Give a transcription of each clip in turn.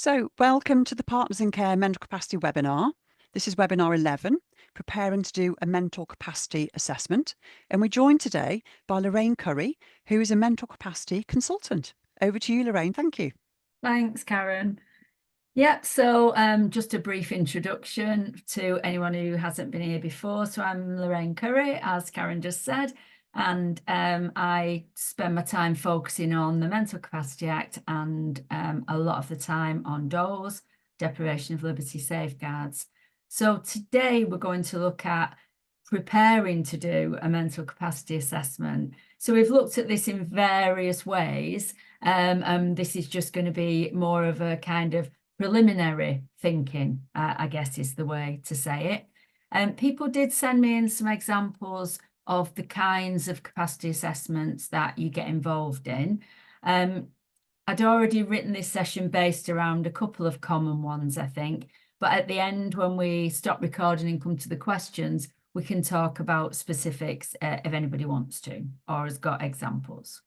So, welcome to the Partners in Care Mental Capacity Webinar. This is webinar 11, preparing to do a mental capacity assessment. And we're joined today by Lorraine Currie, who is a mental capacity consultant. Over to you, Lorraine. Thank you. Thanks, Karen. Yeah, so just a brief introduction to anyone who hasn't been here before. So I'm Lorraine Currie, as Karen just said, and I spend my time focusing on the Mental Capacity Act and a lot of the time on DOLS, deprivation of liberty safeguards. So today we're going to look at preparing to do a mental capacity assessment. So we've looked at this in various ways, and this is just going to be more of a kind of preliminary thinking, I guess is the way to say it. And people did send me in some examples of the kinds of capacity assessments that you get involved in. I'd already written this session based around a couple of common ones, I think. But at the end, when we stop recording and come to the questions, we can talk about specifics if anybody wants to or has got examples.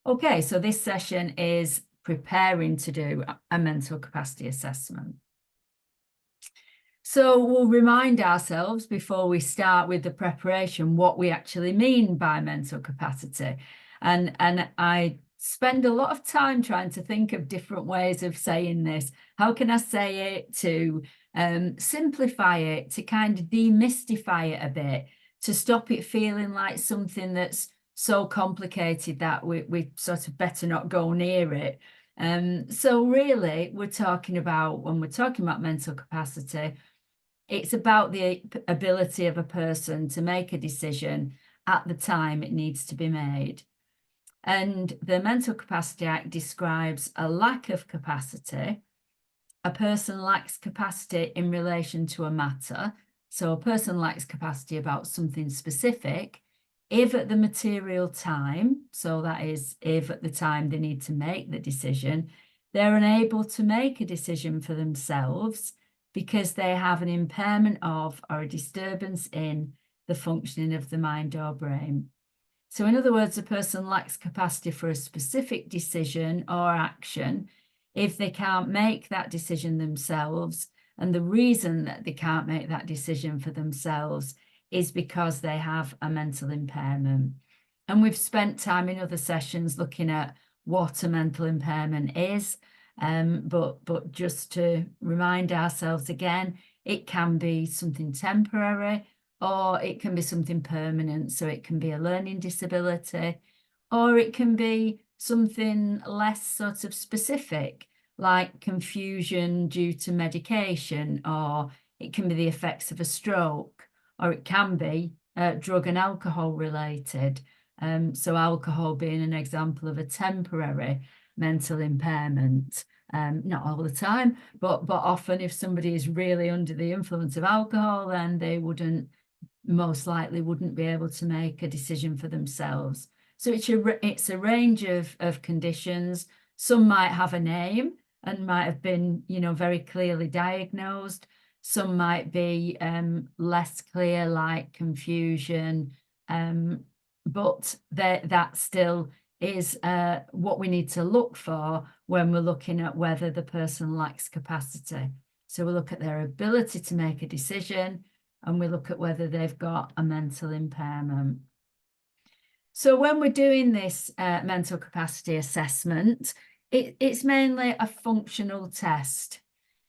Okay, so this session is preparing to do a mental capacity assessment. So we'll remind ourselves before we start with the preparation what we actually mean by mental capacity. And I spend a lot of time trying to think of different ways of saying this. How can I say it to simplify it, to kind of demystify it a bit, to stop it feeling like something that's so complicated that we sort of better not go near it. So really, we're talking about, when we're talking about mental capacity, it's about the ability of a person to make a decision at the time it needs to be made. And the Mental Capacity Act describes a lack of capacity. A person lacks capacity in relation to a matter. So a person lacks capacity about something specific if at the material time, so that is if at the time they need to make the decision, they're unable to make a decision for themselves because they have an impairment of or a disturbance in the functioning of the mind or brain. So in other words, a person lacks capacity for a specific decision or action if they can't make that decision themselves. And the reason that they can't make that decision for themselves is because they have a mental impairment. And we've spent time in other sessions looking at what a mental impairment is. But just to remind ourselves again, it can be something temporary or it can be something permanent. So it can be a learning disability or it can be something less sort of specific, like confusion due to medication, or it can be the effects of a stroke, or it can be drug and alcohol related. So alcohol being an example of a temporary mental impairment, not all the time, but often if somebody is really under the influence of alcohol, then they most likely wouldn't be able to make a decision for themselves. So it's a range of conditions. Some might have a name and might have been, very clearly diagnosed. Some might be less clear, like confusion, but that still is what we need to look for when we're looking at whether the person lacks capacity. So we look at their ability to make a decision and we look at whether they've got a mental impairment. So when we're doing this mental capacity assessment, it's mainly a functional test,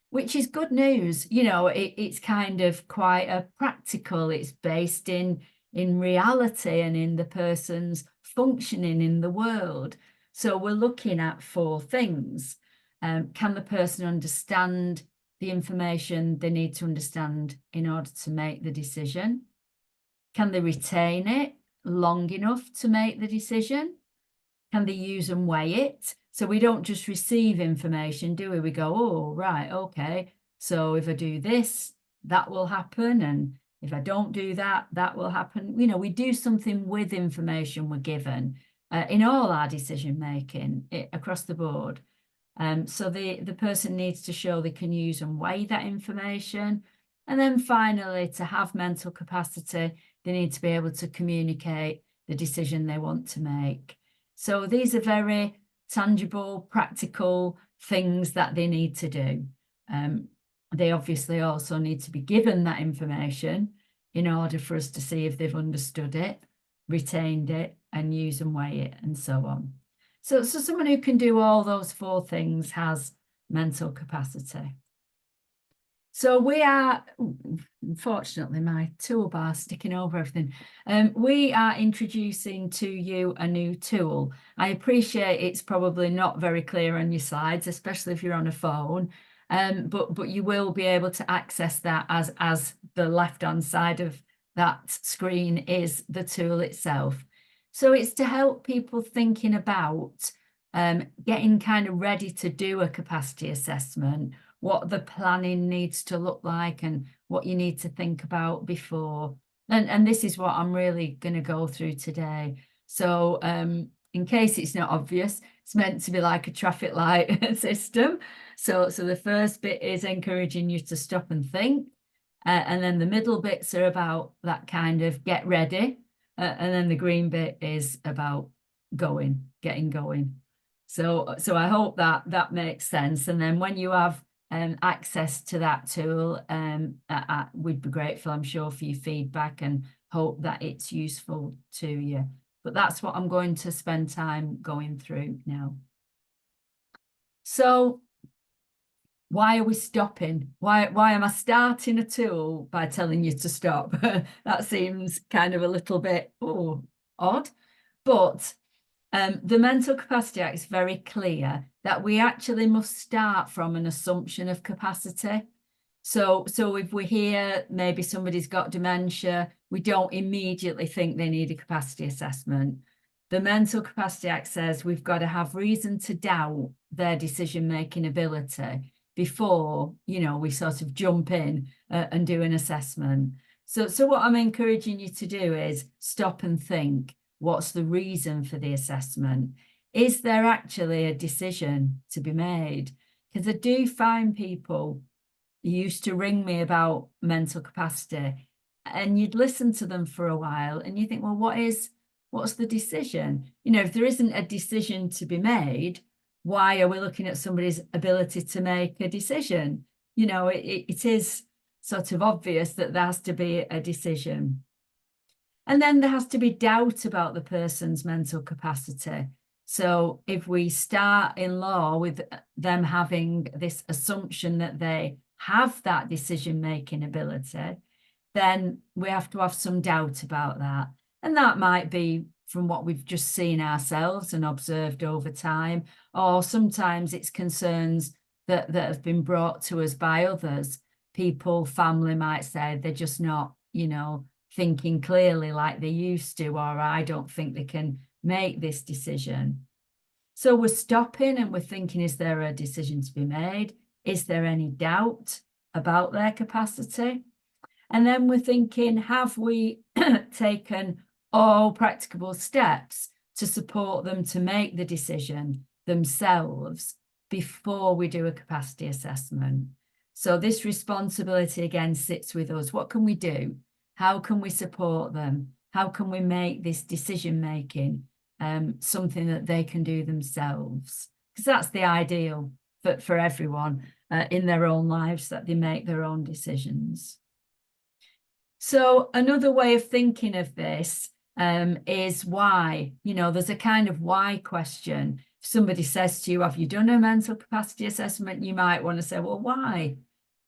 which is good news. It's kind of quite a practical, it's based in reality and in the person's functioning in the world. So we're looking at 4 things. Can the person understand the information they need to understand in order to make the decision? Can they retain it long enough to make the decision? Can they use and weigh it? So we don't just receive information, do we? We go, oh, right, okay. So if I do this, that will happen. And if I don't do that, that will happen. We do something with information we're given in all our decision making across the board. So the person needs to show they can use and weigh that information. And then finally, to have mental capacity, they need to be able to communicate the decision they want to make. So these are very tangible, practical things that they need to do. They obviously also need to be given that information in order for us to see if they've understood it, retained it, and use and weigh it, and so on. So someone who can do all those 4 things has mental capacity. So we are, unfortunately, my toolbar sticking over everything. We are introducing to you a new tool. I appreciate it's probably not very clear on your slides, especially if you're on a phone, but you will be able to access that as the left-hand side of that screen is the tool itself. So it's to help people thinking about getting kind of ready to do a capacity assessment, what the planning needs to look like and what you need to think about before. And this is what I'm really going to go through today. So in case it's not obvious, it's meant to be like a traffic light system. So the first bit is encouraging you to stop and think. And then the middle bits are about that kind of get ready. And then the green bit is about getting going. So I hope that makes sense. And then when you have access to that tool, we'd be grateful, I'm sure, for your feedback and hope that it's useful to you. But that's what I'm going to spend time going through now. So why are we stopping? Why am I starting a tool by telling you to stop? That seems kind of a little bit odd. But the Mental Capacity Act is very clear that we actually must start from an assumption of capacity. So if we hear maybe somebody's got dementia, we don't immediately think they need a capacity assessment. The Mental Capacity Act says we've got to have reason to doubt their decision-making ability before, we sort of jump in and do an assessment. So what I'm encouraging you to do is stop and think. What's the reason for the assessment? Is there actually a decision to be made? Because I do find people used to ring me about mental capacity, and you'd listen to them for a while and you think, well, what's the decision? If there isn't a decision to be made, why are we looking at somebody's ability to make a decision? It is sort of obvious that there has to be a decision. And then there has to be doubt about the person's mental capacity. So if we start in law with them having this assumption that they have that decision-making ability, then we have to have some doubt about that. And that might be from what we've just seen ourselves and observed over time, or sometimes it's concerns that have been brought to us by others. People, family might say they're just not, thinking clearly like they used to, or I don't think they can make this decision. So we're stopping and we're thinking, is there a decision to be made? Is there any doubt about their capacity? And then we're thinking, have we taken all practicable steps to support them to make the decision themselves before we do a capacity assessment? So this responsibility again sits with us. What can we do? How can we support them? How can we make this decision making something that they can do themselves? Because that's the ideal for everyone in their own lives, that they make their own decisions. So another way of thinking of this is why. There's a kind of why question. If somebody says to you, have you done a mental capacity assessment? You might want to say, well, why?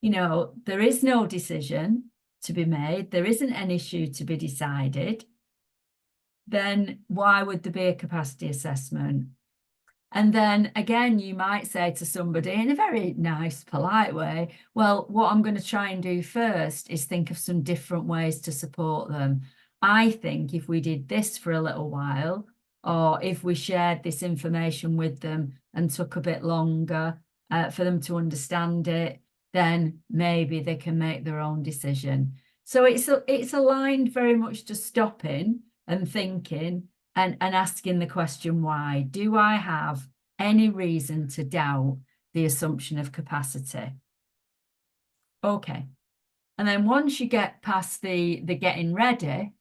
There is no decision to be made. There isn't an issue to be decided. Then why would there be a capacity assessment? And then again, you might say to somebody in a very nice, polite way, well, what I'm going to try and do first is think of some different ways to support them. I think if we did this for a little while, or if we shared this information with them and took a bit longer for them to understand it, then maybe they can make their own decision. So it's aligned very much to stopping and thinking and asking the question, why? Do I have any reason to doubt the assumption of capacity? Okay. And then once you get past the getting ready,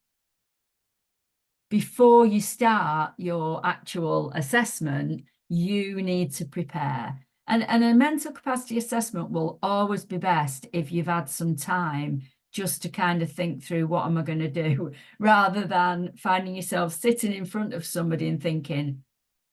before you start your actual assessment, you need to prepare. And a mental capacity assessment will always be best if you've had some time just to kind of think through, what am I going to do, rather than finding yourself sitting in front of somebody and thinking,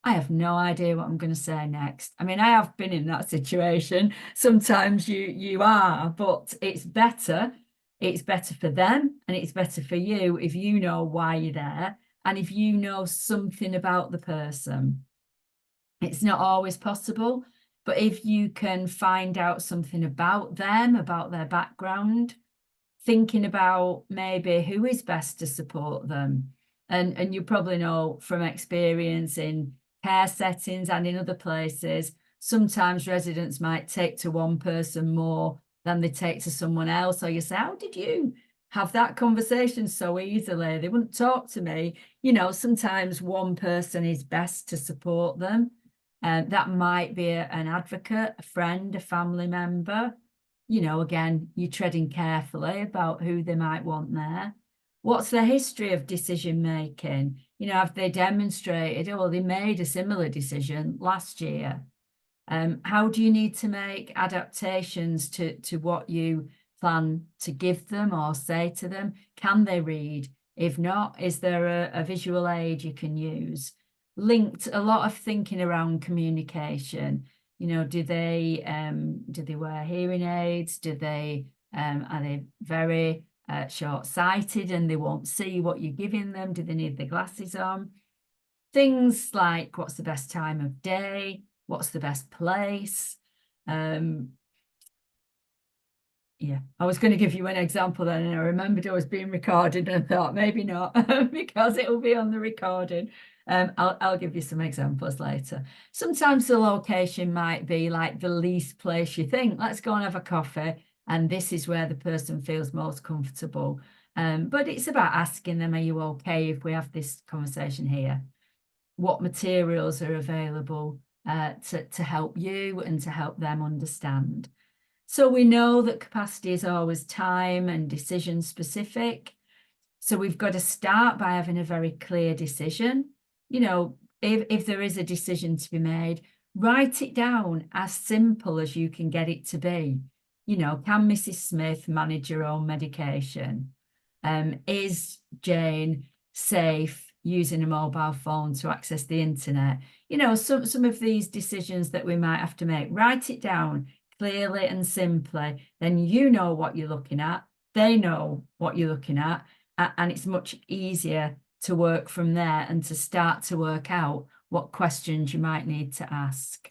I have no idea what I'm going to say next. I mean, I have been in that situation. Sometimes you are, but it's better. It's better for them and it's better for you if you know why you're there and if you know something about the person. It's not always possible, but if you can find out something about them, about their background, thinking about maybe who is best to support them. And you probably know from experience in care settings and in other places, sometimes residents might take to one person more than they take to someone else. Or you say, how did you have that conversation so easily? They wouldn't talk to me. You know, sometimes one person is best to support them. That might be an advocate, a friend, a family member. You know, again, you're treading carefully about who they might want there. What's their history of decision making? You know, have they demonstrated, oh, they made a similar decision last year? How do you need to make adaptations to what you plan to give them or say to them? Can they read? If not, is there a visual aid you can use? Linked a lot of thinking around communication. You know, do they wear hearing aids? Are they very short-sighted and they won't see what you're giving them? Do they need their glasses on? Things like, what's the best time of day? What's the best place? Yeah, I was going to give you an example then, and I remembered I was being recorded and I thought maybe not because it will be on the recording. I'll give you some examples later. Sometimes the location might be like the least place you think. Let's go and have a coffee, and this is where the person feels most comfortable. But it's about asking them, are you okay if we have this conversation here? What materials are available to help you and to help them understand? So we know that capacity is always time and decision specific. So we've got to start by having a very clear decision. You know, if there is a decision to be made, write it down as simple as you can get it to be. You know, can Mrs. Smith manage her own medication? Is Jane safe using a mobile phone to access the internet? You know, some of these decisions that we might have to make, write it down clearly and simply. Then you know what you're looking at, they know what you're looking at, and it's much easier to work from there and to start to work out what questions you might need to ask.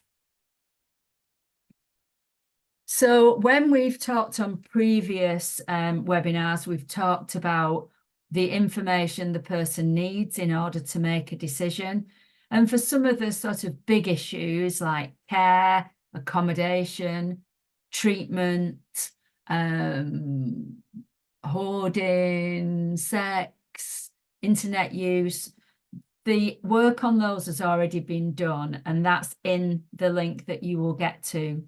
So when we've talked on previous webinars, we've talked about the information the person needs in order to make a decision. And for some of the sort of big issues like care, accommodation, treatment, hoarding, sex, internet use, the work on those has already been done, and that's in the link that you will get to.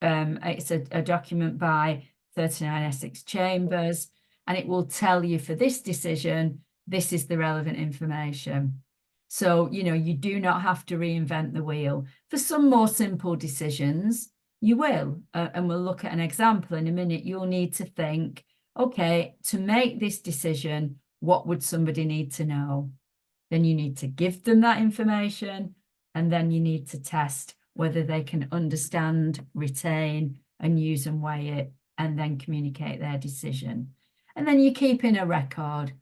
It's a document by 39 Essex Chambers, and it will tell you for this decision, this is the relevant information. So, you know, you do not have to reinvent the wheel. For some more simple decisions, you will, and we'll look at an example in a minute. You'll need to think, okay, to make this decision, what would somebody need to know? Then you need to give them that information, and then you need to test whether they can understand, retain, and use and weigh it, and then communicate their decision. And then you're keeping a record,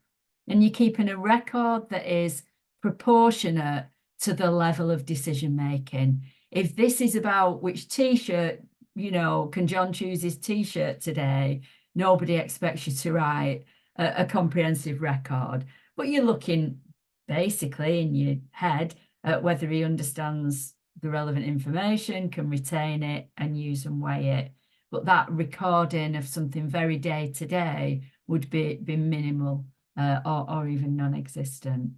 and you're keeping a record that is proportionate to the level of decision making. If this is about which t-shirt, you know, can John choose his t-shirt today, nobody expects you to write a comprehensive record, but you're looking basically in your head at whether he understands the relevant information, can retain it and use and weigh it. But that recording of something very day to day would be minimal or even non-existent.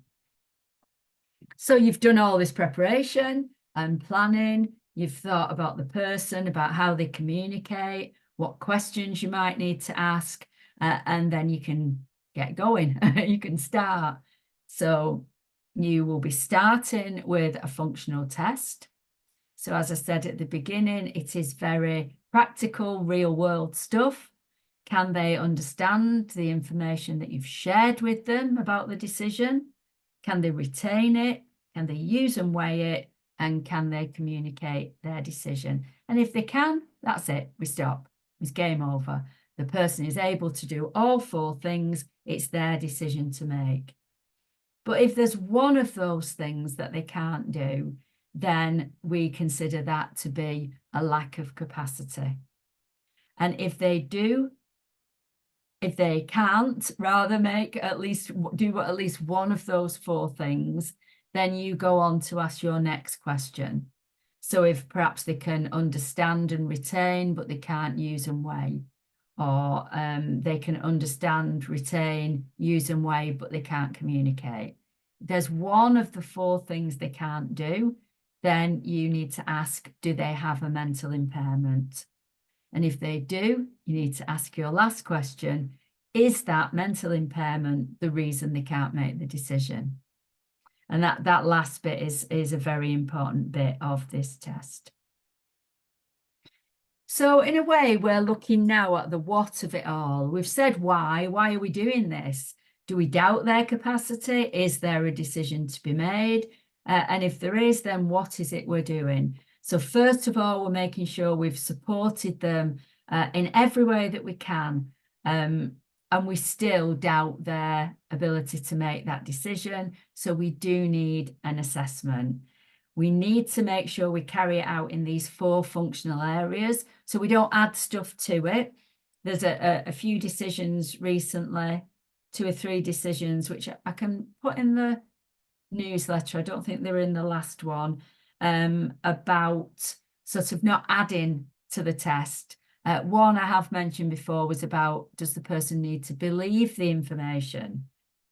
So you've done all this preparation and planning. You've thought about the person, about how they communicate, what questions you might need to ask, and then you can get going. You can start. So you will be starting with a functional test. So as I said at the beginning, it is very practical, real world stuff. Can they understand the information that you've shared with them about the decision? Can they retain it? Can they use and weigh it? And can they communicate their decision? And if they can, that's it. We stop. It's game over. The person is able to do all 4 things. It's their decision to make. But if there's one of those things that they can't do, then we consider that to be a lack of capacity. And if they can't rather do at least one of those 4 things, then you go on to ask your next question. So if perhaps they can understand and retain, but they can't use and weigh, or they can understand, retain, use and weigh, but they can't communicate. There's one of the 4 things they can't do, then you need to ask, do they have a mental impairment? And if they do, you need to ask your last question, is that mental impairment the reason they can't make the decision? And that last bit is a very important bit of this test. So in a way, we're looking now at the what of it all. We've said why. Why are we doing this? Do we doubt their capacity? Is there a decision to be made? And if there is, then what is it we're doing? So first of all, we're making sure we've supported them in every way that we can. And we still doubt their ability to make that decision. So we do need an assessment. We need to make sure we carry it out in these 4 functional areas, so we don't add stuff to it. There's a few decisions recently, 2 or 3 decisions, which I can put in the newsletter. I don't think they're in the last one, about sort of not adding to the test. One I have mentioned before was about, does the person need to believe the information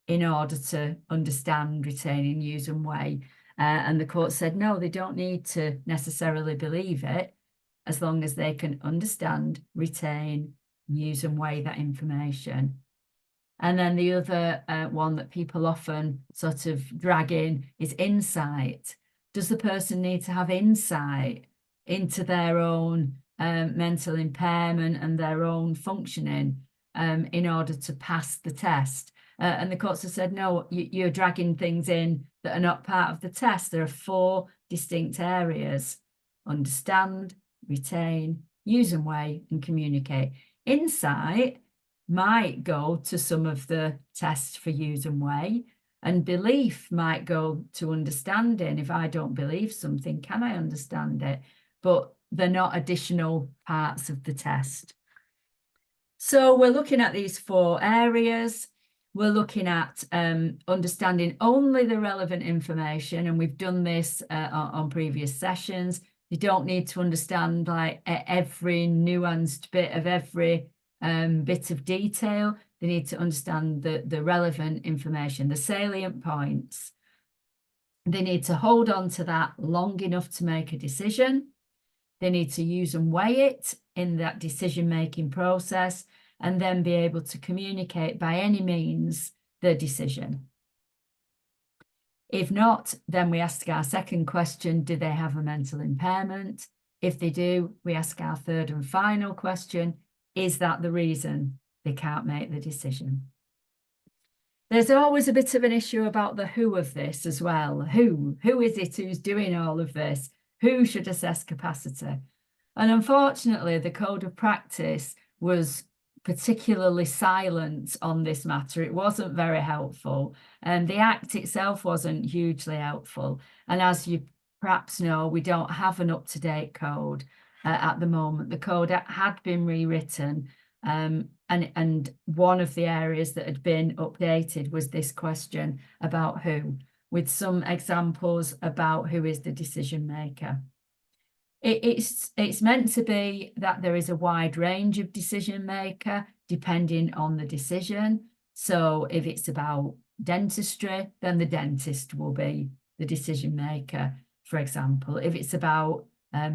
in order to understand, retain and use and weigh? And the court said, no, they don't need to necessarily believe it, as long as they can understand, retain, use and weigh that information. And then the other one that people often sort of drag in is insight. Does the person need to have insight into their own mental impairment and their own functioning in order to pass the test? And the courts have said, no, you're dragging things in that are not part of the test. There are 4 distinct areas: understand, retain, use and weigh, and communicate. Insight might go to some of the tests for use and weigh, and belief might go to understanding. If I don't believe something, can I understand it? But they're not additional parts of the test. So we're looking at these 4 areas. We're looking at understanding only the relevant information, and we've done this on previous sessions. You don't need to understand like every nuanced bit of every bit of detail. They need to understand the relevant information, the salient points. They need to hold on to that long enough to make a decision. They need to use and weigh it in that decision-making process, and then be able to communicate by any means the decision. If not, then we ask our second question, do they have a mental impairment? If they do, we ask our third and final question, is that the reason they can't make the decision? There's always a bit of an issue about the who of this as well. Who is it who's doing all of this? Who should assess capacity? And unfortunately, the Code of Practice was particularly silent on this matter. It wasn't very helpful, and the Act itself wasn't hugely helpful. And as you perhaps know, we don't have an up-to-date code at the moment. The code had been rewritten, and one of the areas that had been updated was this question about who, with some examples about who is the decision maker. It's meant to be that there is a wide range of decision maker depending on the decision. So if it's about dentistry, then the dentist will be the decision maker, for example. If it's about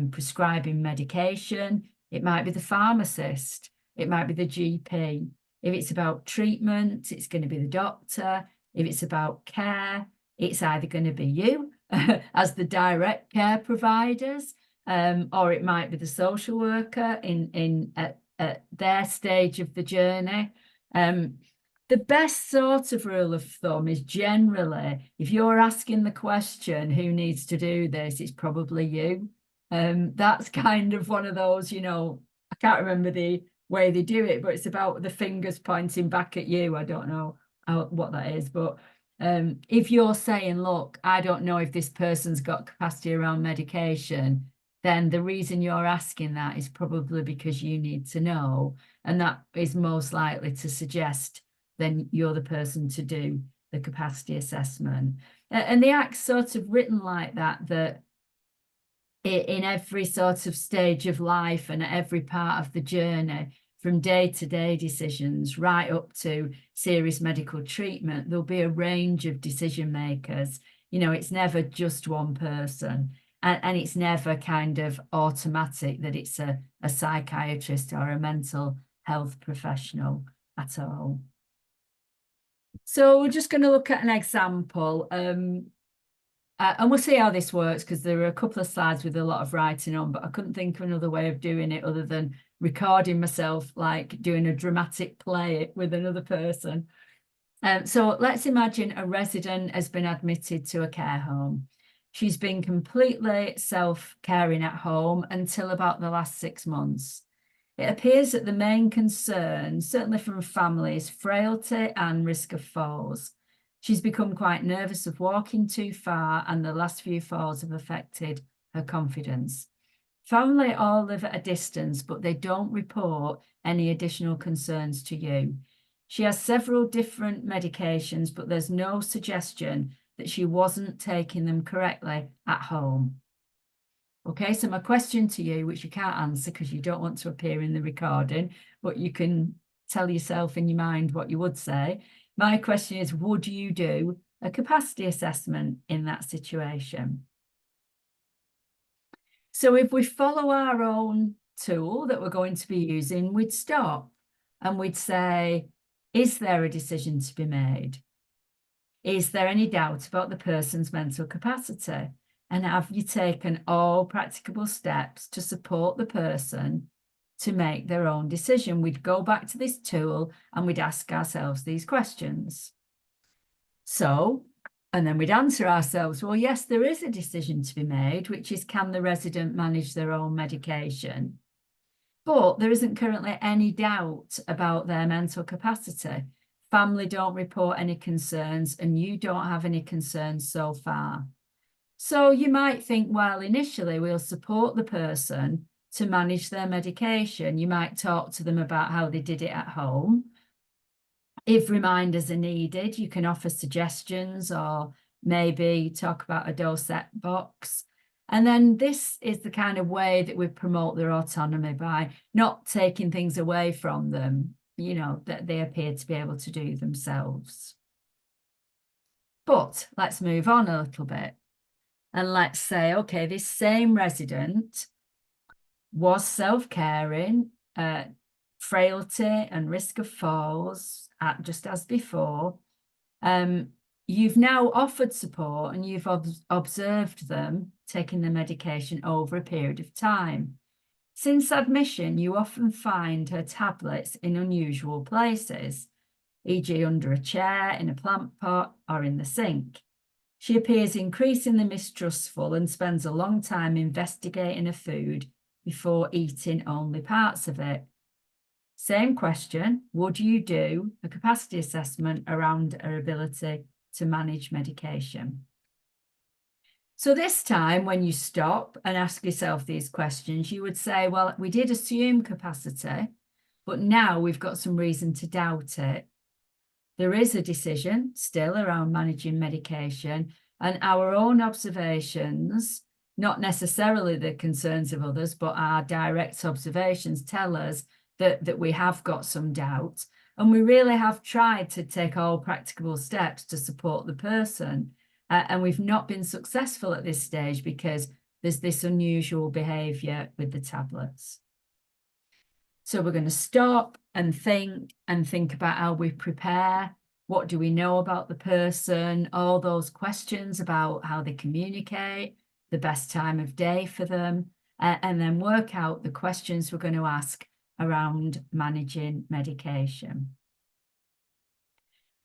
prescribing medication, it might be the pharmacist, it might be the GP. If it's about treatment, it's going to be the doctor. If it's about care, it's either going to be you as the direct care providers, or it might be the social worker at their stage of the journey. The best sort of rule of thumb is generally, if you're asking the question, who needs to do this, it's probably you. That's kind of one of those, you know, I can't remember the way they do it, but it's about the fingers pointing back at you. I don't know what that is, but if you're saying, look, I don't know if this person's got capacity around medication, then the reason you're asking that is probably because you need to know, and that is most likely to suggest then you're the person to do the capacity assessment. And the Act's sort of written like that, that in every sort of stage of life and every part of the journey, from day-to-day decisions right up to serious medical treatment, there'll be a range of decision makers. You know, it's never just one person, and it's never kind of automatic that it's a psychiatrist or a mental health professional at all. So we're just going to look at an example, and we'll see how this works, because there are a couple of slides with a lot of writing on, but I couldn't think of another way of doing it other than recording myself, like doing a dramatic play with another person. So let's imagine a resident has been admitted to a care home. She's been completely self-caring at home until about the last 6 months. It appears that the main concern, certainly from family, is frailty and risk of falls. She's become quite nervous of walking too far, and the last few falls have affected her confidence. Family all live at a distance, but they don't report any additional concerns to you. She has several different medications, but there's no suggestion that she wasn't taking them correctly at home. Okay, so my question to you, which you can't answer because you don't want to appear in the recording, but you can tell yourself in your mind what you would say. My question is, would you do a capacity assessment in that situation? So if we follow our own tool that we're going to be using, we'd stop and we'd say, is there a decision to be made? Is there any doubt about the person's mental capacity? And have you taken all practicable steps to support the person to make their own decision? We'd go back to this tool and we'd ask ourselves these questions. So, and then we'd answer ourselves, well, yes, there is a decision to be made, which is, can the resident manage their own medication? But there isn't currently any doubt about their mental capacity. Family don't report any concerns, and you don't have any concerns so far. So you might think, well, initially we'll support the person to manage their medication. You might talk to them about how they did it at home. If reminders are needed, you can offer suggestions or maybe talk about a dosette box. And then this is the kind of way that we promote their autonomy, by not taking things away from them, you know, that they appear to be able to do themselves. But let's move on a little bit. And let's say, okay, this same resident was self-caring, frailty and risk of falls, just as before. You've now offered support and you've observed them taking the medication over a period of time. Since admission, you often find her tablets in unusual places, e.g. under a chair, in a plant pot, or in the sink. She appears increasingly mistrustful and spends a long time investigating her food before eating only parts of it. Same question, would you do a capacity assessment around her ability to manage medication? So this time, when you stop and ask yourself these questions, you would say, well, we did assume capacity, but now we've got some reason to doubt it. There is a decision still around managing medication, and our own observations, not necessarily the concerns of others, but our direct observations tell us that we have got some doubt, and we really have tried to take all practicable steps to support the person. And we've not been successful at this stage because there's this unusual behaviour with the tablets. So we're going to stop and think about how we prepare what do we know about the person, all those questions about how they communicate, the best time of day for them, and then work out the questions we're going to ask around managing medication.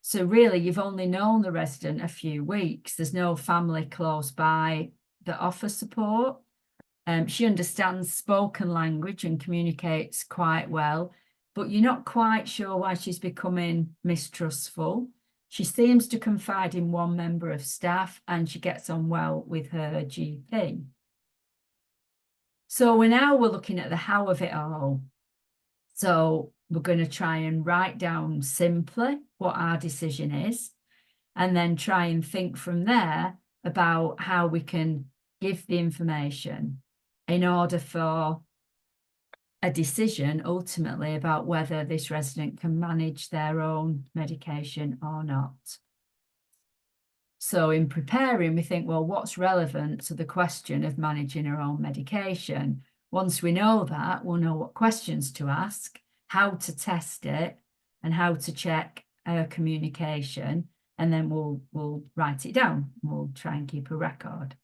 So really, you've only known the resident a few weeks. There's no family close by that offers support. She understands spoken language and communicates quite well, but you're not quite sure why she's becoming mistrustful. She seems to confide in one member of staff and she gets on well with her GP. So we're looking at the how of it all. So we're going to try and write down simply what our decision is, and then try and think from there about how we can give the information in order for a decision ultimately about whether this resident can manage their own medication or not. So in preparing, we think, well, what's relevant to the question of managing our own medication? Once we know that, we'll know what questions to ask, how to test it, and how to check our communication, and then we'll write it down. We'll try and keep a record.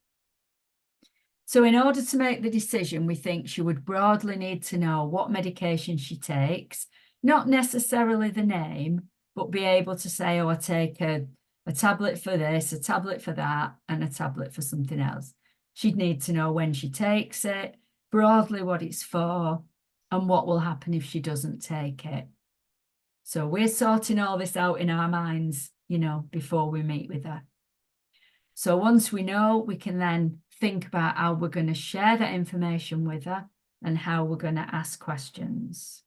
So in order to make the decision, we think she would broadly need to know what medication she takes, not necessarily the name, but be able to say, oh, I take a tablet for this, a tablet for that, and a tablet for something else. She'd need to know when she takes it, broadly what it's for, and what will happen if she doesn't take it. So we're sorting all this out in our minds, you know, before we meet with her. So once we know, we can then think about how we're going to share that information with her and how we're going to ask questions.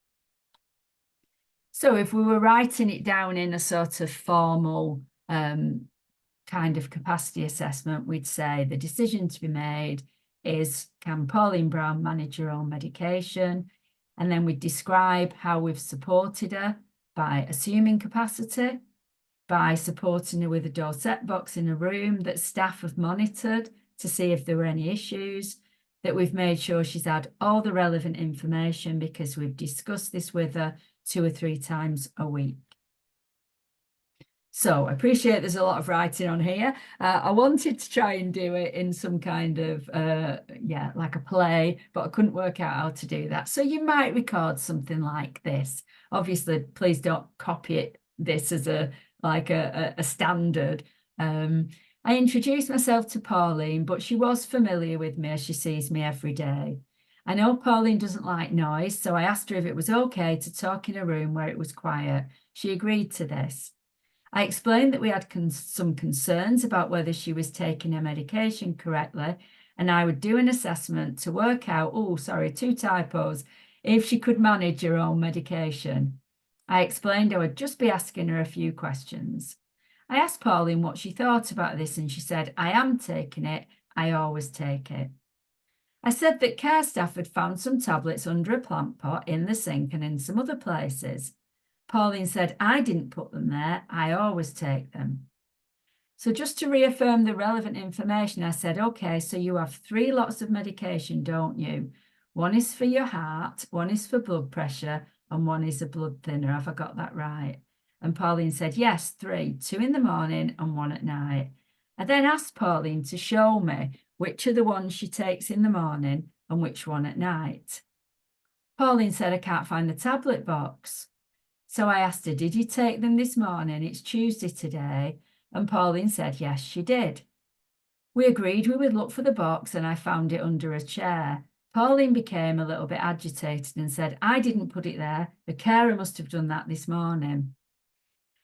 So if we were writing it down in a sort of formal kind of capacity assessment, we'd say the decision to be made is, can Pauline Brown manage her own medication? And then we'd describe how we've supported her by assuming capacity, by supporting her with a Dorset box in a room that staff have monitored to see if there were any issues, that we've made sure she's had all the relevant information because we've discussed this with her 2 or 3 times a week. So I appreciate there's a lot of writing on here. I wanted to try and do it in some kind of, like a play, but I couldn't work out how to do that. So you might record something like this. Obviously, please don't copy this as a standard. I introduced myself to Pauline, but she was familiar with me as she sees me every day. I know Pauline doesn't like noise, so I asked her if it was okay to talk in a room where it was quiet. She agreed to this. I explained that we had some concerns about whether she was taking her medication correctly, and I would do an assessment to work out, 2 typos, if she could manage her own medication. I explained I would just be asking her a few questions. I asked Pauline what she thought about this, and she said, I am taking it. I always take it. I said that care staff had found some tablets under a plant pot in the sink and in some other places. Pauline said, I didn't put them there. I always take them. So just to reaffirm the relevant information, I said, okay, so you have 3 lots of medication, don't you? One is for your heart, one is for blood pressure, and one is a blood thinner. Have I got that right? And Pauline said, yes, 3, 2 in the morning and 1 at night. I then asked Pauline to show me which are the ones she takes in the morning and which one at night. Pauline said, I can't find the tablet box. So I asked her, did you take them this morning? It's Tuesday today. And Pauline said, yes, she did. We agreed we would look for the box and I found it under a chair. Pauline became a little bit agitated and said, I didn't put it there. The carer must have done that this morning.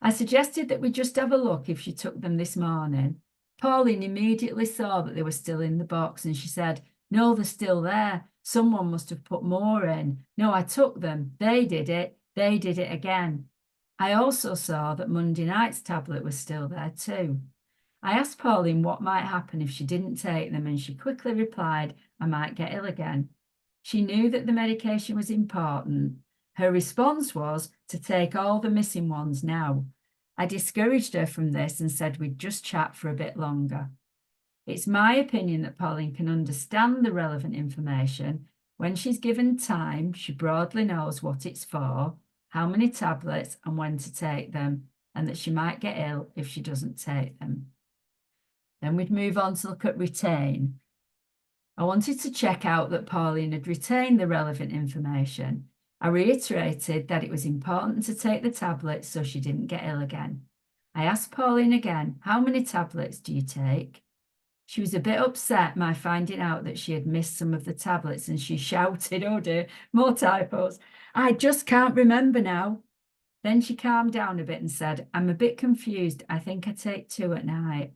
I suggested that we just have a look if she took them this morning. Pauline immediately saw that they were still in the box and she said, no, they're still there. Someone must have put more in. No, I took them. They did it. They did it again. I also saw that Monday night's tablet was still there too. I asked Pauline what might happen if she didn't take them, and she quickly replied, I might get ill again. She knew that the medication was important. Her response was to take all the missing ones now. I discouraged her from this and said we'd just chat for a bit longer. It's my opinion that Pauline can understand the relevant information. When she's given time, she broadly knows what it's for, how many tablets and when to take them, and that she might get ill if she doesn't take them. Then we'd move on to look at retain. I wanted to check out that Pauline had retained the relevant information. I reiterated that it was important to take the tablets so she didn't get ill again. I asked Pauline again, how many tablets do you take? She was a bit upset by finding out that she had missed some of the tablets, and she shouted, oh dear, more typos. I just can't remember now. Then she calmed down a bit and said, I'm a bit confused. I think I take 2 at night.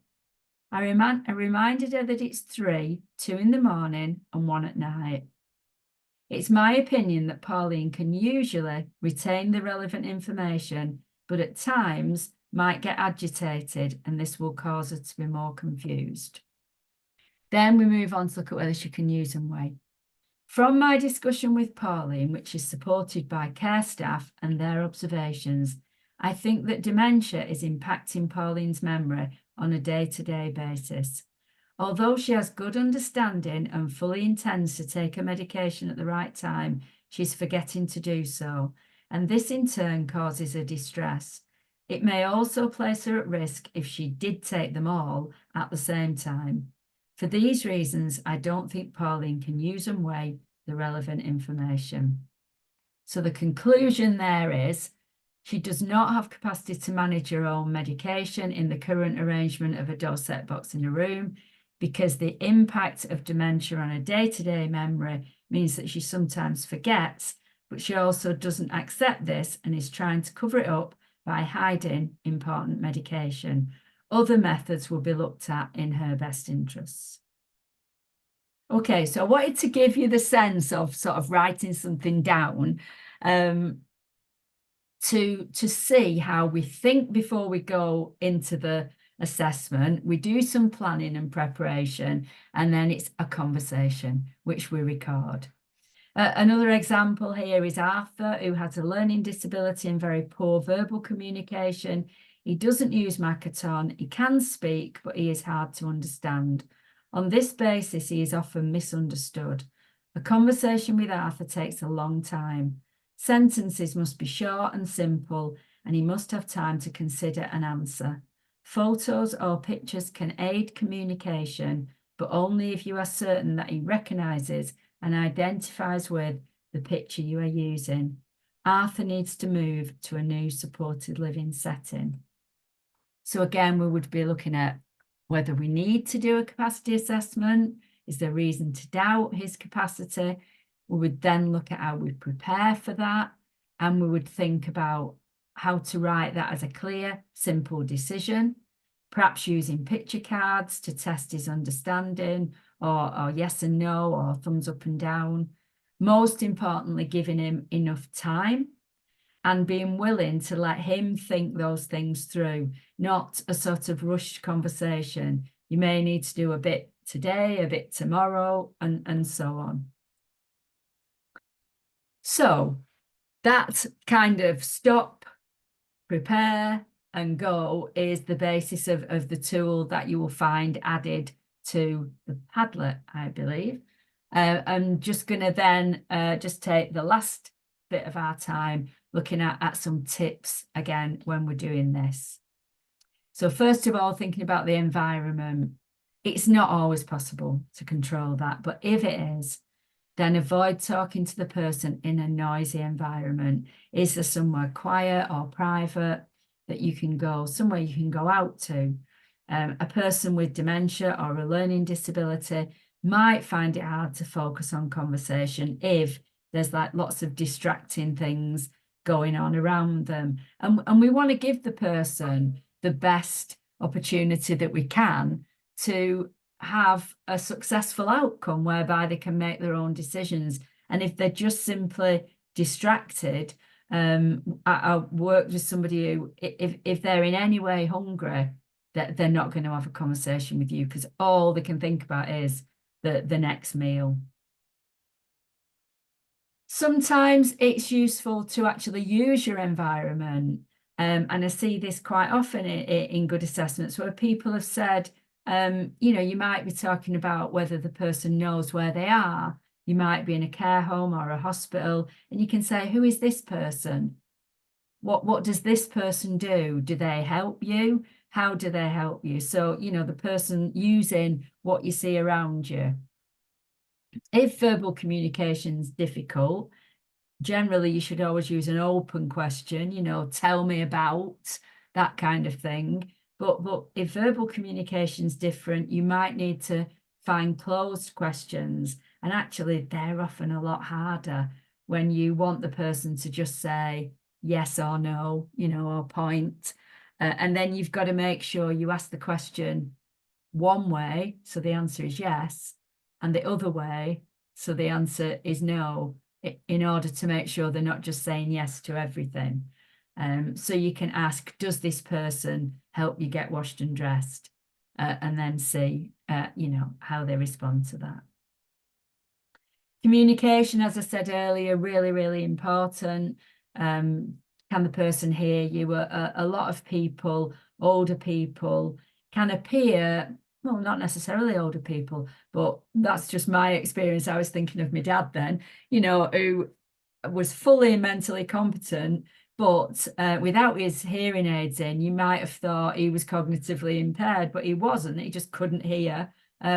I reminded her that it's 3, 2 in the morning and 1 at night. It's my opinion that Pauline can usually retain the relevant information, but at times might get agitated, and this will cause her to be more confused. Then we move on to look at whether she can use and weigh. From my discussion with Pauline, which is supported by care staff and their observations, I think that dementia is impacting Pauline's memory on a day-to-day basis. Although she has good understanding and fully intends to take her medication at the right time, she's forgetting to do so, and this in turn causes her distress. It may also place her at risk if she did take them all at the same time. For these reasons, I don't think Pauline can use and weigh the relevant information. So the conclusion there is she does not have capacity to manage her own medication in the current arrangement of a dosette box in a room, because the impact of dementia on her day-to-day memory means that she sometimes forgets, but she also doesn't accept this and is trying to cover it up by hiding important medication. Other methods will be looked at in her best interests. Okay, so I wanted to give you the sense of sort of writing something down to see how we think before we go into the assessment. We do some planning and preparation, and then it's a conversation, which we record. Another example here is Arthur, who has a learning disability and very poor verbal communication. He doesn't use Makaton. He can speak, but he is hard to understand. On this basis, he is often misunderstood. A conversation with Arthur takes a long time. Sentences must be short and simple, and he must have time to consider an answer. Photos or pictures can aid communication, but only if you are certain that he recognises and identifies with the picture you are using. Arthur needs to move to a new supported living setting. So again, we would be looking at whether we need to do a capacity assessment. Is there reason to doubt his capacity? We would then look at how we prepare for that, and we would think about how to write that as a clear, simple decision, perhaps using picture cards to test his understanding, or yes and no, or thumbs up and down. Most importantly, giving him enough time and being willing to let him think those things through, not a sort of rushed conversation. You may need to do a bit today, a bit tomorrow, and so on. So that kind of stop, prepare, and go is the basis of the tool that you will find added to the Padlet, I believe. I'm just going to then just take the last bit of our time looking at some tips again when we're doing this. So first of all, thinking about the environment. It's not always possible to control that, but if it is, then avoid talking to the person in a noisy environment. Is there somewhere quiet or private that you can go, somewhere you can go out to? A person with dementia or a learning disability might find it hard to focus on conversation if there's like lots of distracting things going on around them. And we want to give the person the best opportunity that we can to have a successful outcome whereby they can make their own decisions. And if they're just simply distracted, I worked with somebody who, if they're in any way hungry, that they're not going to have a conversation with you because all they can think about is the next meal. Sometimes it's useful to actually use your environment. And I see this quite often in good assessments where people have said, you know, you might be talking about whether the person knows where they are. You might be in a care home or a hospital, and you can say, who is this person? What does this person do? Do they help you? How do they help you? So, you know, the person using what you see around you. If verbal communication is difficult, generally you should always use an open question, you know, tell me about, that kind of thing. But if verbal communication is different, you might need to find closed questions. And actually, they're often a lot harder when you want the person to just say yes or no, you know, or point. And then you've got to make sure you ask the question one way, so the answer is yes, and the other way, so the answer is no, in order to make sure they're not just saying yes to everything. So you can ask, does this person help you get washed and dressed? And then see, you know, how they respond to that. Communication, as I said earlier, really, really important. Can the person hear you? A lot of people, older people, can appear, well, not necessarily older people, but that's just my experience. I was thinking of my dad then, you know, who was fully mentally competent, but without his hearing aids in, you might have thought he was cognitively impaired, but he wasn't. He just couldn't hear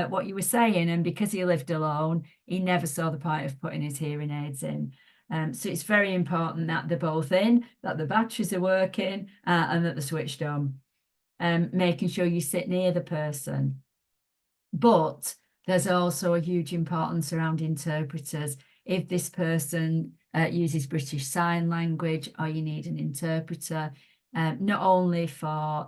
what you were saying. And because he lived alone, he never saw the point of putting his hearing aids in. So it's very important that they're both in, that the batteries are working, and that they're switched on. Making sure you sit near the person. But there's also a huge importance around interpreters. If this person uses British Sign Language, or you need an interpreter, not only for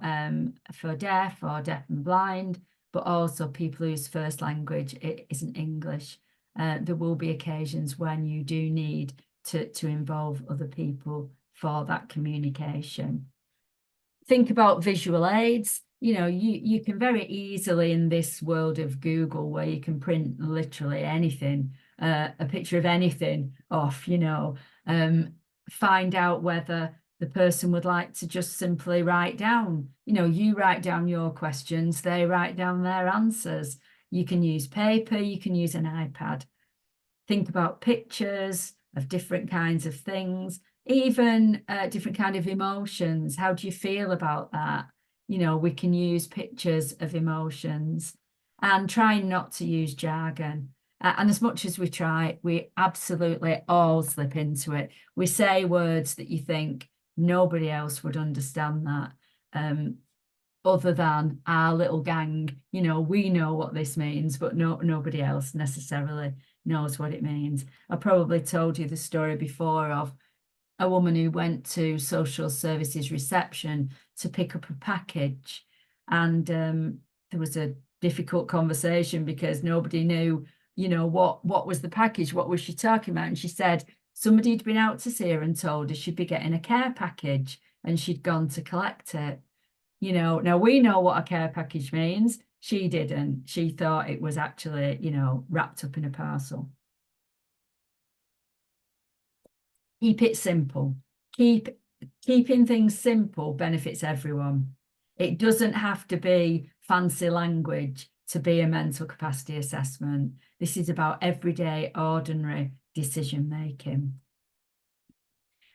deaf or deaf and blind, but also people whose first language isn't English. There will be occasions when you do need to involve other people for that communication. Think about visual aids. You know, you can very easily, in this world of Google, where you can print literally anything, a picture of anything off, you know, find out whether the person would like to just simply write down, you know, you write down your questions, they write down their answers. You can use paper, you can use an iPad. Think about pictures of different kinds of things, even different kind of emotions. How do you feel about that? You know, we can use pictures of emotions, and trying not to use jargon. And as much as we try, we absolutely all slip into it. We say words that you think nobody else would understand that. Other than our little gang, you know, we know what this means, but nobody else necessarily knows what it means. I probably told you the story before of a woman who went to social services reception to pick up a package, and there was a difficult conversation because nobody knew, you know, what was the package, what was she talking about, and she said somebody had been out to see her and told her she'd be getting a care package, and she'd gone to collect it. You know, now we know what a care package means. She didn't. She thought it was actually, you know, wrapped up in a parcel. Keep it simple. Keeping things simple benefits everyone. It doesn't have to be fancy language to be a mental capacity assessment. This is about everyday, ordinary decision making.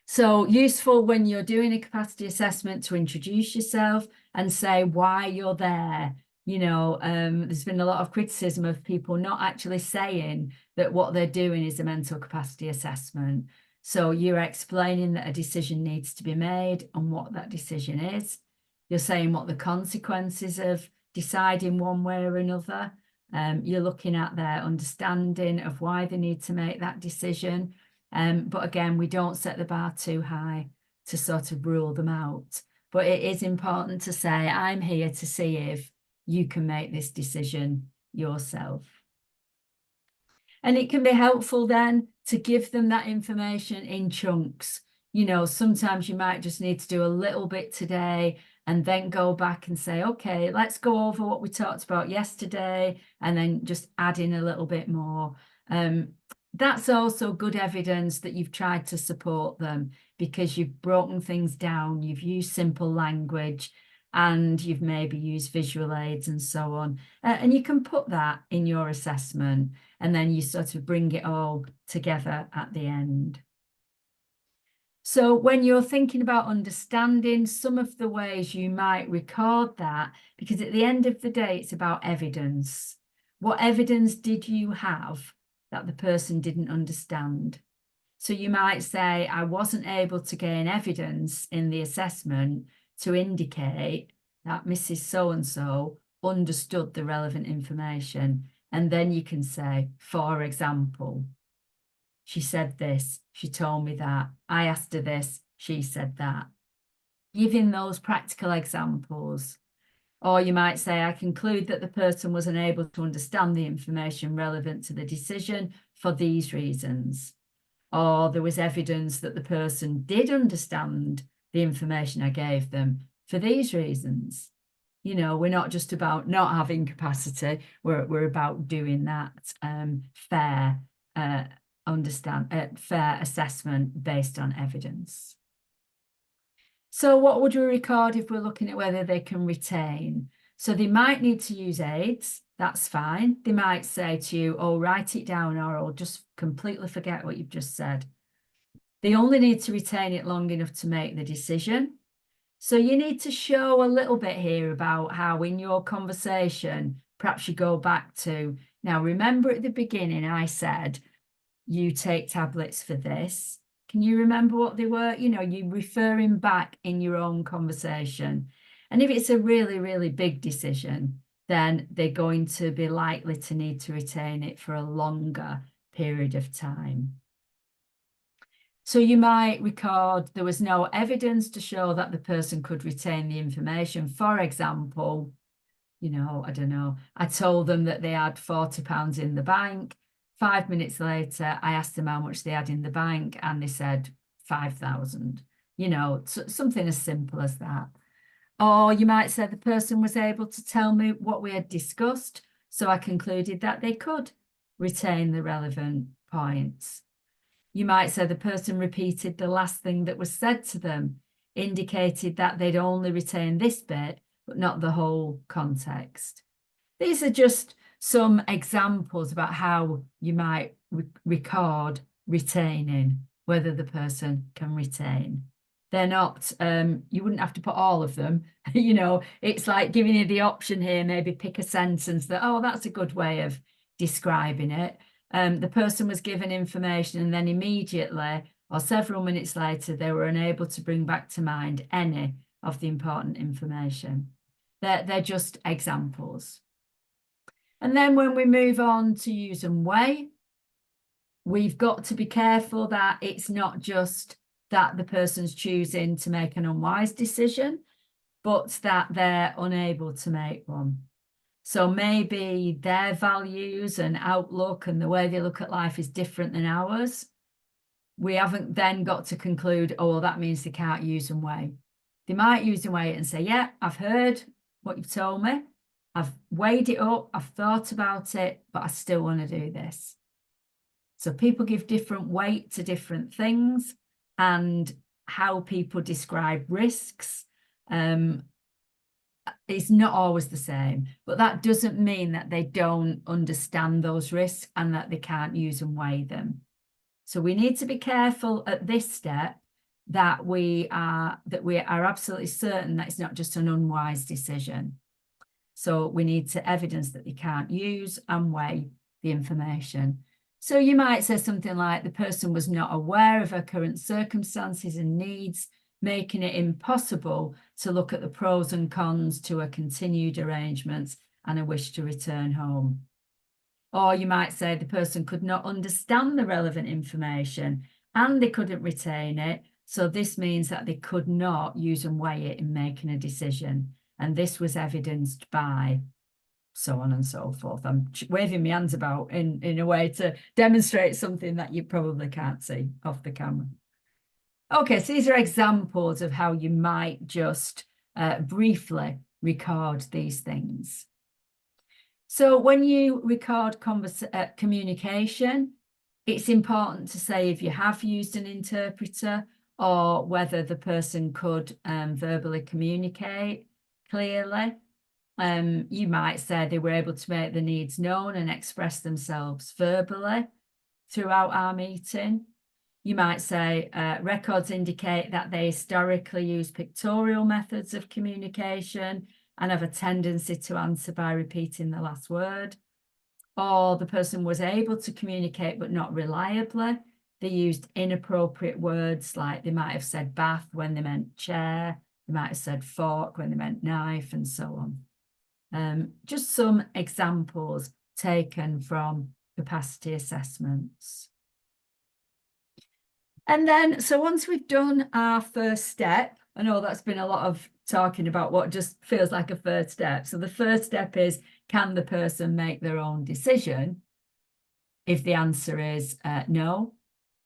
So useful when you're doing a capacity assessment to introduce yourself and say why you're there. You know, there's been a lot of criticism of people not actually saying that what they're doing is a mental capacity assessment. So you're explaining that a decision needs to be made and what that decision is. You're saying what the consequences of deciding one way or another. You're looking at their understanding of why they need to make that decision. But again, we don't set the bar too high to sort of rule them out. But it is important to say, I'm here to see if you can make this decision yourself. And it can be helpful then to give them that information in chunks. You know, sometimes you might just need to do a little bit today and then go back and say, okay, let's go over what we talked about yesterday, and then just add in a little bit more. That's also good evidence that you've tried to support them, because you've broken things down, you've used simple language, and you've maybe used visual aids and so on. And you can put that in your assessment, and then you sort of bring it all together at the end. So when you're thinking about understanding, some of the ways you might record that, because at the end of the day, it's about evidence. What evidence did you have that the person didn't understand? So you might say, I wasn't able to gain evidence in the assessment to indicate that Mrs. So-and-so understood the relevant information. And then you can say, for example, she said this, she told me that, I asked her this, she said that. Giving those practical examples. Or you might say, I conclude that the person was unable to understand the information relevant to the decision for these reasons. Or there was evidence that the person did understand the information I gave them for these reasons. You know, we're not just about not having capacity, we're about doing that fair assessment based on evidence. So what would we record if we're looking at whether they can retain? So they might need to use aids, that's fine. They might say to you, oh, write it down, or I'll just completely forget what you've just said. They only need to retain it long enough to make the decision. So you need to show a little bit here about how in your conversation, perhaps you go back to, now remember at the beginning, I said, you take tablets for this. Can you remember what they were? You know, you referring back in your own conversation. And if it's a really, really big decision, then they're going to be likely to need to retain it for a longer period of time. So you might record there was no evidence to show that the person could retain the information. For example, you know, I don't know, I told them that they had £40 in the bank. 5 minutes later, I asked them how much they had in the bank and they said 5,000, you know, something as simple as that. Or you might say the person was able to tell me what we had discussed, so I concluded that they could retain the relevant points. You might say the person repeated the last thing that was said to them, indicated that they'd only retained this bit, but not the whole context. These are just some examples about how you might record retaining, whether the person can retain. They're not, you wouldn't have to put all of them, you know, it's like giving you the option here, maybe pick a sentence that, oh, that's a good way of describing it. The person was given information and then immediately or several minutes later, they were unable to bring back to mind any of the important information. They're just examples. And then when we move on to use and weigh, we've got to be careful that it's not just that the person's choosing to make an unwise decision, but that they're unable to make one. So maybe their values and outlook and the way they look at life is different than ours. We haven't then got to conclude, oh, well, that means they can't use and weigh. They might use and weigh it and say, yeah, I've heard what you've told me. I've weighed it up. I've thought about it, but I still want to do this. So people give different weight to different things, and how people describe risks is not always the same, but that doesn't mean that they don't understand those risks and that they can't use and weigh them. So we need to be careful at this step that we are absolutely certain that it's not just an unwise decision. So we need to evidence that they can't use and weigh the information. So you might say something like the person was not aware of her current circumstances and needs, making it impossible to look at the pros and cons to a continued arrangements and a wish to return home. Or you might say the person could not understand the relevant information and they couldn't retain it. So this means that they could not use and weigh it in making a decision. And this was evidenced by so on and so forth. I'm waving my hands about in a way to demonstrate something that you probably can't see off the camera. Okay, so these are examples of how you might just briefly record these things. So when you record communication, it's important to say if you have used an interpreter or whether the person could verbally communicate clearly. You might say they were able to make the needs known and express themselves verbally throughout our meeting. You might say records indicate that they historically use pictorial methods of communication and have a tendency to answer by repeating the last word. Or the person was able to communicate but not reliably. They used inappropriate words, like they might have said bath when they meant chair, they might have said fork when they meant knife, and so on. Just some examples taken from capacity assessments. And then, so once we've done our first step, I know that's been a lot of talking about what just feels like a first step. So the first step is, can the person make their own decision? If the answer is no,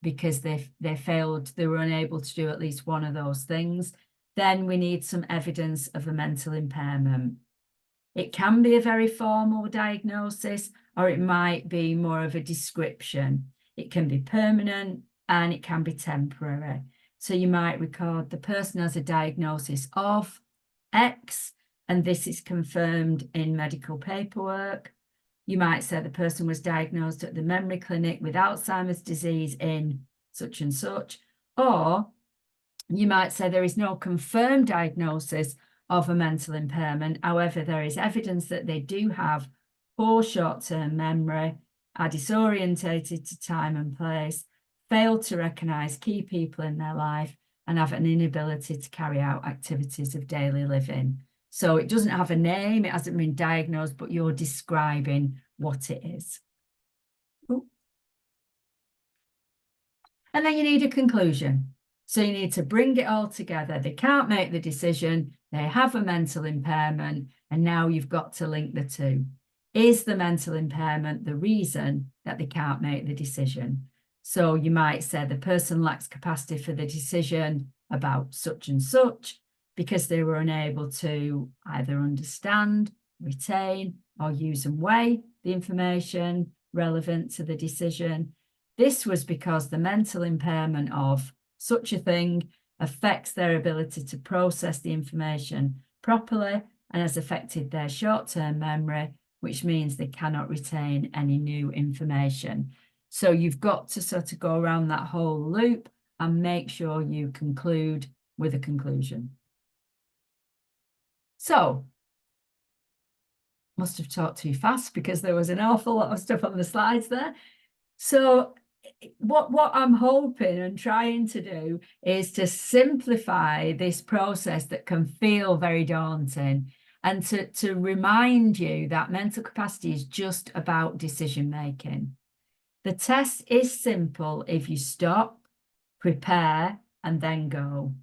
because they failed, they were unable to do at least one of those things, then we need some evidence of a mental impairment. It can be a very formal diagnosis, or it might be more of a description. It can be permanent and it can be temporary. So you might record the person has a diagnosis of X, and this is confirmed in medical paperwork. You might say the person was diagnosed at the memory clinic with Alzheimer's disease in such and such, or you might say there is no confirmed diagnosis of a mental impairment. However, there is evidence that they do have poor short-term memory, are disorientated to time and place, fail to recognise key people in their life, and have an inability to carry out activities of daily living. So it doesn't have a name, it hasn't been diagnosed, but you're describing what it is. Ooh. And then you need a conclusion. So you need to bring it all together. They can't make the decision, they have a mental impairment, and now you've got to link the two. Is the mental impairment the reason that they can't make the decision? So you might say the person lacks capacity for the decision about such and such because they were unable to either understand, retain, or use and weigh the information relevant to the decision. This was because the mental impairment of such a thing affects their ability to process the information properly and has affected their short-term memory, which means they cannot retain any new information. So you've got to sort of go around that whole loop and make sure you conclude with a conclusion. So, must have talked too fast because there was an awful lot of stuff on the slides there. So what I'm hoping and trying to do is to simplify this process that can feel very daunting, and to remind you that mental capacity is just about decision making. The test is simple if you stop, prepare, and then go.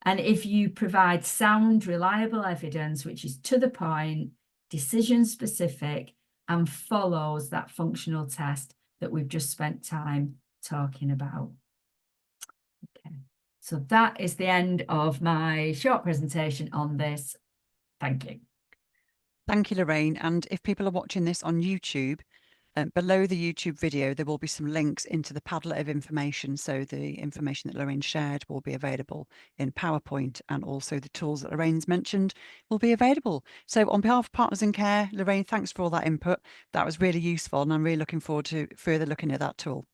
And if you provide sound, reliable evidence, which is to the point, decision specific, and follows that functional test that we've just spent time talking about. Okay, so that is the end of my short presentation on this. Thank you. Thank you, Lorraine. And if people are watching this on YouTube, below the YouTube video, there will be some links into the Padlet of information. So the information that Lorraine shared will be available in PowerPoint, and also the tools that Lorraine's mentioned will be available. So on behalf of Partners in Care, Lorraine, thanks for all that input. That was really useful, and I'm really looking forward to further looking at that tool.